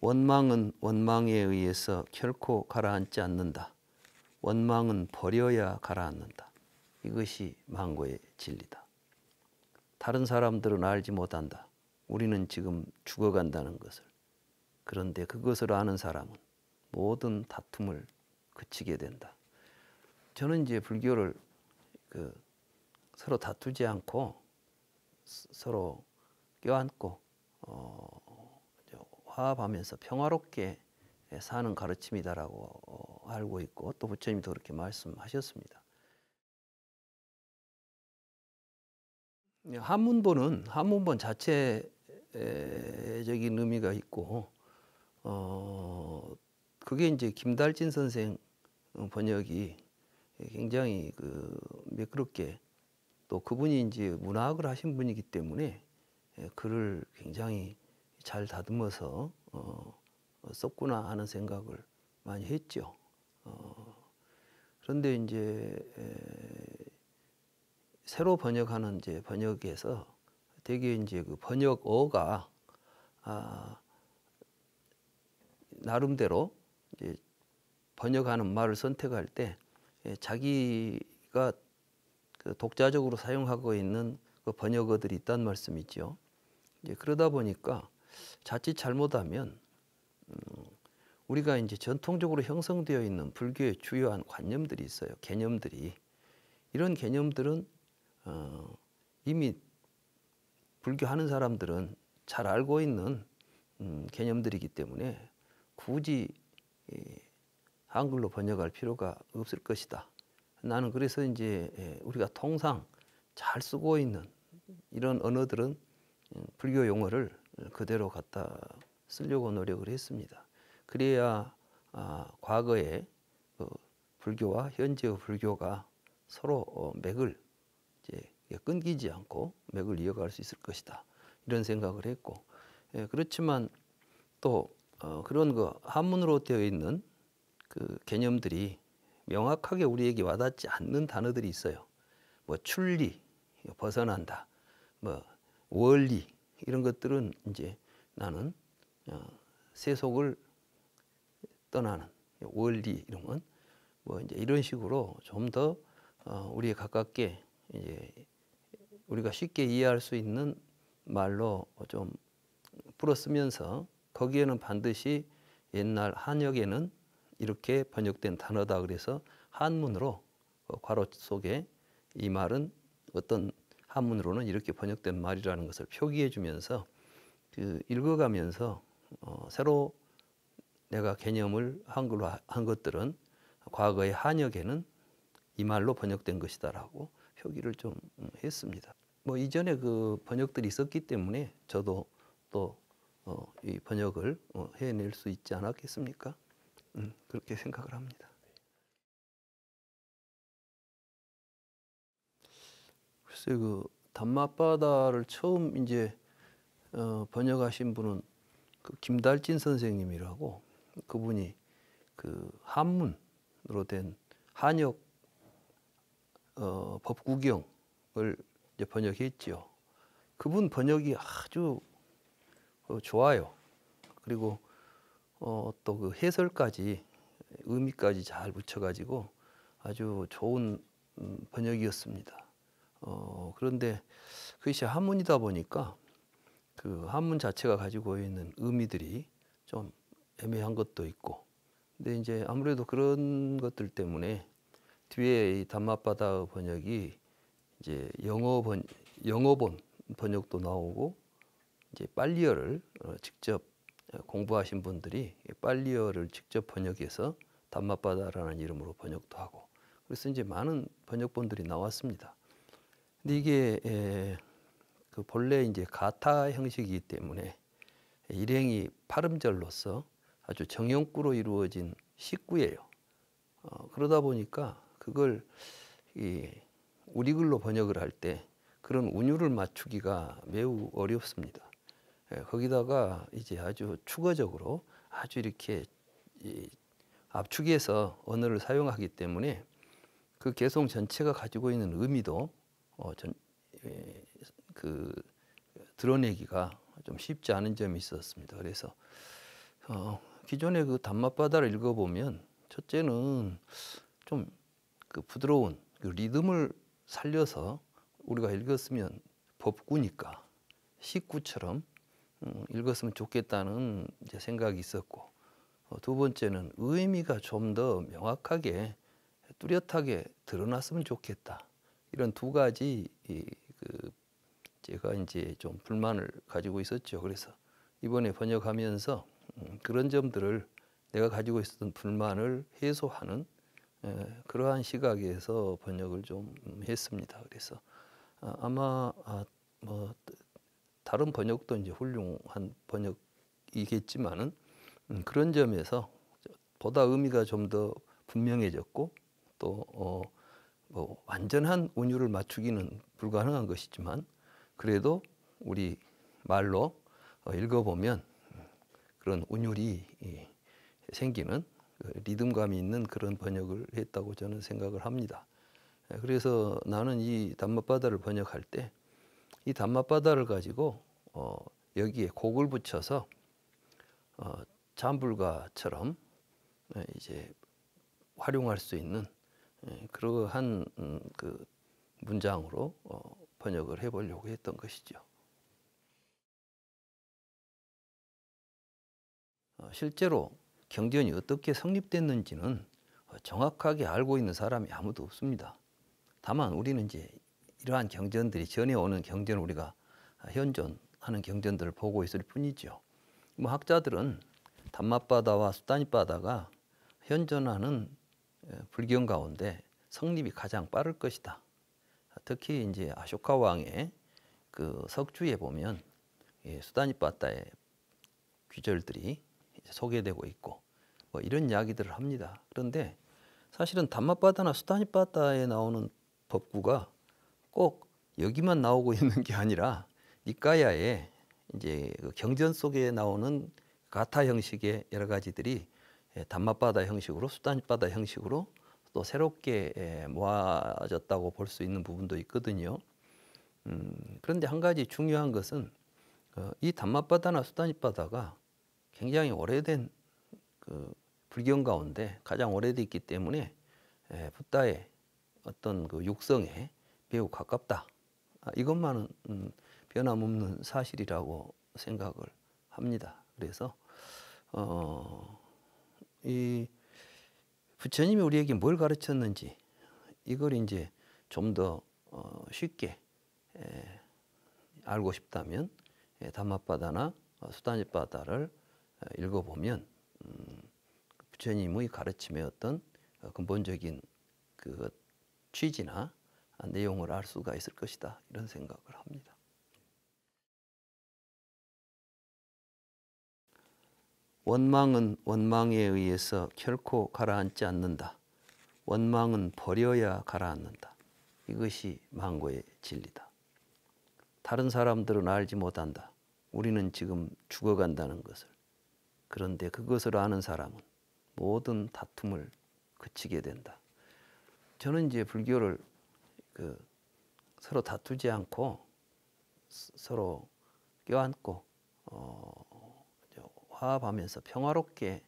원망은 원망에 의해서 결코 가라앉지 않는다. 원망은 버려야 가라앉는다. 이것이 망고의 진리다. 다른 사람들은 알지 못한다. 우리는 지금 죽어간다는 것을. 그런데 그것을 아는 사람은 모든 다툼을 그치게 된다. 저는 이제 불교를 서로 다투지 않고 서로 껴안고 화합하면서 평화롭게 사는 가르침이다라고 알고 있고, 또 부처님도 그렇게 말씀하셨습니다. 한문본 자체적인 의미가 있고, 그게 이제 김달진 선생 번역이 굉장히 매끄럽게, 또 그분이 이제 문학을 하신 분이기 때문에 글을 굉장히 잘 다듬어서 썼구나 하는 생각을 많이 했죠. 그런데 이제 새로 번역하는 이제 번역에서 되게 이제 그 번역어가 나름대로 이제 번역하는 말을 선택할 때 자기가 독자적으로 사용하고 있는 그 번역어들이 있다는 말씀이죠. 이제 그러다 보니까 자칫 잘못하면 우리가 이제 전통적으로 형성되어 있는 불교의 주요한 관념들이 있어요. 개념들이. 이런 개념들은 이미 불교하는 사람들은 잘 알고 있는 개념들이기 때문에 굳이 한글로 번역할 필요가 없을 것이다. 나는 그래서 이제 우리가 통상 잘 쓰고 있는 이런 언어들은 불교 용어를 그대로 갖다 쓰려고 노력을 했습니다. 그래야 과거의 불교와 현재의 불교가 서로 맥을 이제 끊기지 않고 맥을 이어갈 수 있을 것이다. 이런 생각을 했고, 그렇지만 또 그런 한문으로 되어 있는 그 개념들이 명확하게 우리에게 와닿지 않는 단어들이 있어요. 뭐 출리, 벗어난다, 뭐 원리, 이런 것들은 이제 나는 세속을 떠나는 원리, 이런 건 뭐 이제 이런 식으로 좀 더 우리에 가깝게 이제 우리가 쉽게 이해할 수 있는 말로 좀 풀어쓰면서, 거기에는 반드시 옛날 한역에는 이렇게 번역된 단어다 그래서 한문으로 괄호 속에 이 말은 어떤 한문으로는 이렇게 번역된 말이라는 것을 표기해 주면서 읽어가면서 새로 내가 개념을 한글로 한 것들은 과거의 한역에는 이 말로 번역된 것이다라고 표기를 좀 했습니다. 뭐 이전에 그 번역들이 있었기 때문에 저도 또 이 번역을 해낼 수 있지 않았겠습니까? 그렇게 생각을 합니다. 글쎄, 그 담마바다를 처음 이제 번역하신 분은 그 김달진 선생님이라고, 그분이 그 한문으로 된 한역 법구경을 이제 번역했지요. 그분 번역이 아주 좋아요. 그리고 또 그 해설까지, 의미까지 잘 붙여가지고 아주 좋은 번역이었습니다. 그런데 그것이 한문이다 보니까 그 한문 자체가 가지고 있는 의미들이 좀 애매한 것도 있고, 근데 이제 아무래도 그런 것들 때문에 뒤에 이 담마바다 번역이 이제 영어본 번역도 나오고, 이제 빨리어를 직접 공부하신 분들이 빨리어를 직접 번역해서 담마바다라는 이름으로 번역도 하고, 그래서 이제 많은 번역본들이 나왔습니다. 근데 이게 그 본래 이제 가타 형식이기 때문에 일행이 팔음절로서 아주 정형구로 이루어진 식구예요. 그러다 보니까 그걸 우리 글로 번역을 할 때 그런 운율을 맞추기가 매우 어렵습니다. 거기다가 이제 아주 추가적으로 아주 이렇게 압축해서 언어를 사용하기 때문에 그 개송 전체가 가지고 있는 의미도 드러내기가 좀 쉽지 않은 점이 있었습니다. 그래서 기존의 그 단맛바다를 읽어보면 첫째는 좀 그 부드러운 그 리듬을 살려서 우리가 읽었으면 법구니까 시구처럼 읽었으면 좋겠다는 이제 생각이 있었고, 두 번째는 의미가 좀 더 명확하게 뚜렷하게 드러났으면 좋겠다. 이런 두 가지 제가 이제 좀 불만을 가지고 있었죠. 그래서 이번에 번역하면서 그런 점들을 내가 가지고 있었던 불만을 해소하는 그러한 시각에서 번역을 좀 했습니다. 그래서 아마 뭐 다른 번역도 이제 훌륭한 번역이겠지만은 그런 점에서 보다 의미가 좀 더 분명해졌고, 또 뭐 완전한 운율을 맞추기는 불가능한 것이지만 그래도 우리 말로 읽어보면 그런 운율이 생기는 리듬감이 있는 그런 번역을 했다고 저는 생각을 합니다. 그래서 나는 이 단맛바다를 번역할 때 이 단맛바다를 가지고 여기에 곡을 붙여서 잠불가처럼 이제 활용할 수 있는 그러한 그 문장으로 번역을 해보려고 했던 것이죠. 실제로 경전이 어떻게 성립됐는지는 정확하게 알고 있는 사람이 아무도 없습니다. 다만 우리는 이제 이러한 경전들이 전해오는 경전을 우리가 현존하는 경전들을 보고 있을 뿐이죠. 뭐 학자들은 단맛바다와 수다니바다가 현존하는 불경 가운데 성립이 가장 빠를 것이다. 특히 이제 아쇼카 왕의 그 석주에 보면 수다니바다의 귀절들이 소개되고 있고 뭐 이런 이야기들을 합니다. 그런데 사실은 단맛바다나 수다니바다에 나오는 법구가 꼭 여기만 나오고 있는 게 아니라 니까야의 이제 그 경전 속에 나오는 가타 형식의 여러 가지들이 단맛바다 형식으로 수다니바다 형식으로 또 새롭게 모아졌다고 볼 수 있는 부분도 있거든요. 그런데 한 가지 중요한 것은 이 단맛바다나 수다니바다가 굉장히 오래된 그 불경 가운데 가장 오래됐기 때문에 붓다의 어떤 그 육성에 매우 가깝다. 이것만은 변함없는 사실이라고 생각을 합니다. 그래서 이 부처님이 우리에게 뭘 가르쳤는지 이걸 이제 좀 더 쉽게 알고 싶다면 단맛바다나 수다니바다를 읽어보면 부처님의 가르침의 어떤 근본적인 그 취지나 내용을 알 수가 있을 것이다. 이런 생각을 합니다. 원망은 원망에 의해서 결코 가라앉지 않는다. 원망은 버려야 가라앉는다. 이것이 망고의 진리다. 다른 사람들은 알지 못한다. 우리는 지금 죽어간다는 것을. 그런데 그것을 아는 사람은 모든 다툼을 그치게 된다. 저는 이제 불교를 서로 다투지 않고 서로 껴안고 화합하면서 평화롭게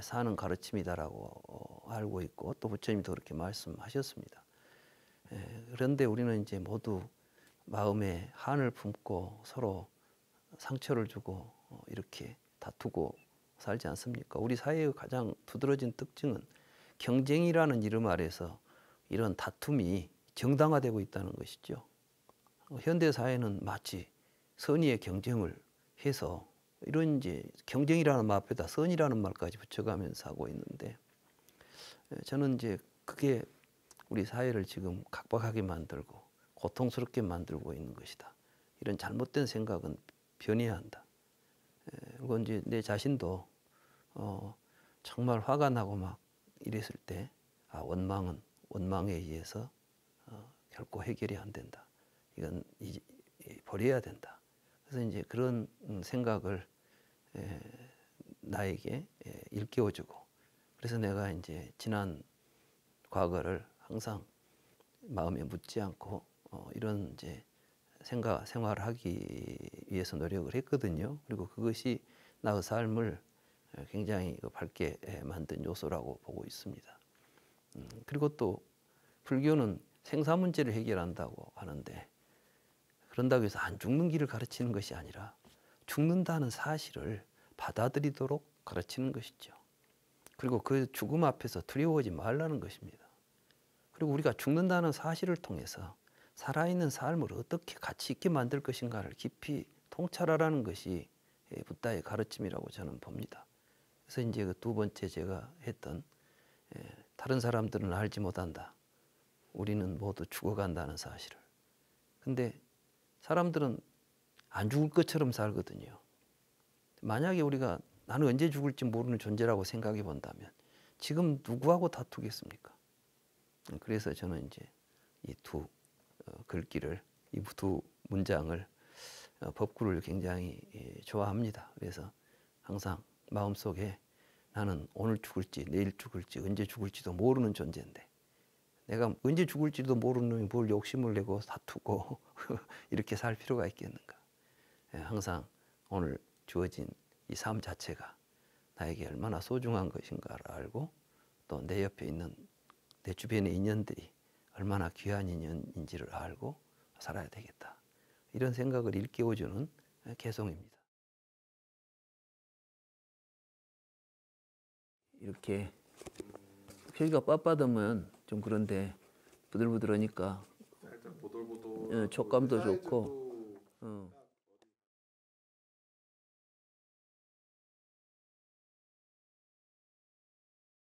사는 가르침이다라고 알고 있고 또 부처님도 그렇게 말씀하셨습니다. 그런데 우리는 이제 모두 마음에 한을 품고 서로 상처를 주고 이렇게 다투고 살지 않습니까? 우리 사회의 가장 두드러진 특징은 경쟁이라는 이름 아래서 이런 다툼이 정당화되고 있다는 것이죠. 현대 사회는 마치 선의의 경쟁을 해서 이런 이제 경쟁이라는 말 앞에다 선이라는 말까지 붙여가면서 하고 있는데 저는 이제 그게 우리 사회를 지금 각박하게 만들고 고통스럽게 만들고 있는 것이다. 이런 잘못된 생각은 변해야 한다. 그건 이제 내 자신도 정말 화가 나고 막 이랬을 때 원망은 원망에 의해서 결코 해결이 안 된다. 이건 버려야 된다. 그래서 이제 그런 생각을 나에게 일깨워주고 그래서 내가 이제 지난 과거를 항상 마음에 묻지 않고 이런 이제 생활을 하기 위해서 노력을 했거든요. 그리고 그것이 나의 삶을 굉장히 밝게 만든 요소라고 보고 있습니다. 그리고 또 불교는 생사 문제를 해결한다고 하는데 그런다고 해서 안 죽는 길을 가르치는 것이 아니라 죽는다는 사실을 받아들이도록 가르치는 것이죠. 그리고 그 죽음 앞에서 두려워하지 말라는 것입니다. 그리고 우리가 죽는다는 사실을 통해서 살아있는 삶을 어떻게 가치 있게 만들 것인가를 깊이 통찰하라는 것이 붓다의 가르침이라고 저는 봅니다. 그래서 이제 그 두 번째 제가 했던 다른 사람들은 알지 못한다. 우리는 모두 죽어간다는 사실을. 근데 사람들은 안 죽을 것처럼 살거든요. 만약에 우리가 나는 언제 죽을지 모르는 존재라고 생각해 본다면 지금 누구하고 다투겠습니까? 그래서 저는 이제 이 두 글귀를, 이 두 문장을 법구를 굉장히 좋아합니다. 그래서 항상 마음속에 나는 오늘 죽을지 내일 죽을지 언제 죽을지도 모르는 존재인데 내가 언제 죽을지도 모르는 놈이 뭘 욕심을 내고 다투고 이렇게 살 필요가 있겠는가. 항상 오늘 주어진 이 삶 자체가 나에게 얼마나 소중한 것인가를 알고 또 내 옆에 있는 내 주변의 인연들이 얼마나 귀한 인연인지를 알고 살아야 되겠다. 이런 생각을 일깨워주는 개송입니다. 이렇게 표기가 빳빳하면 좀 그런데 부들부들하니까 살짝 보들보들 촉감도 좋고 사이즈도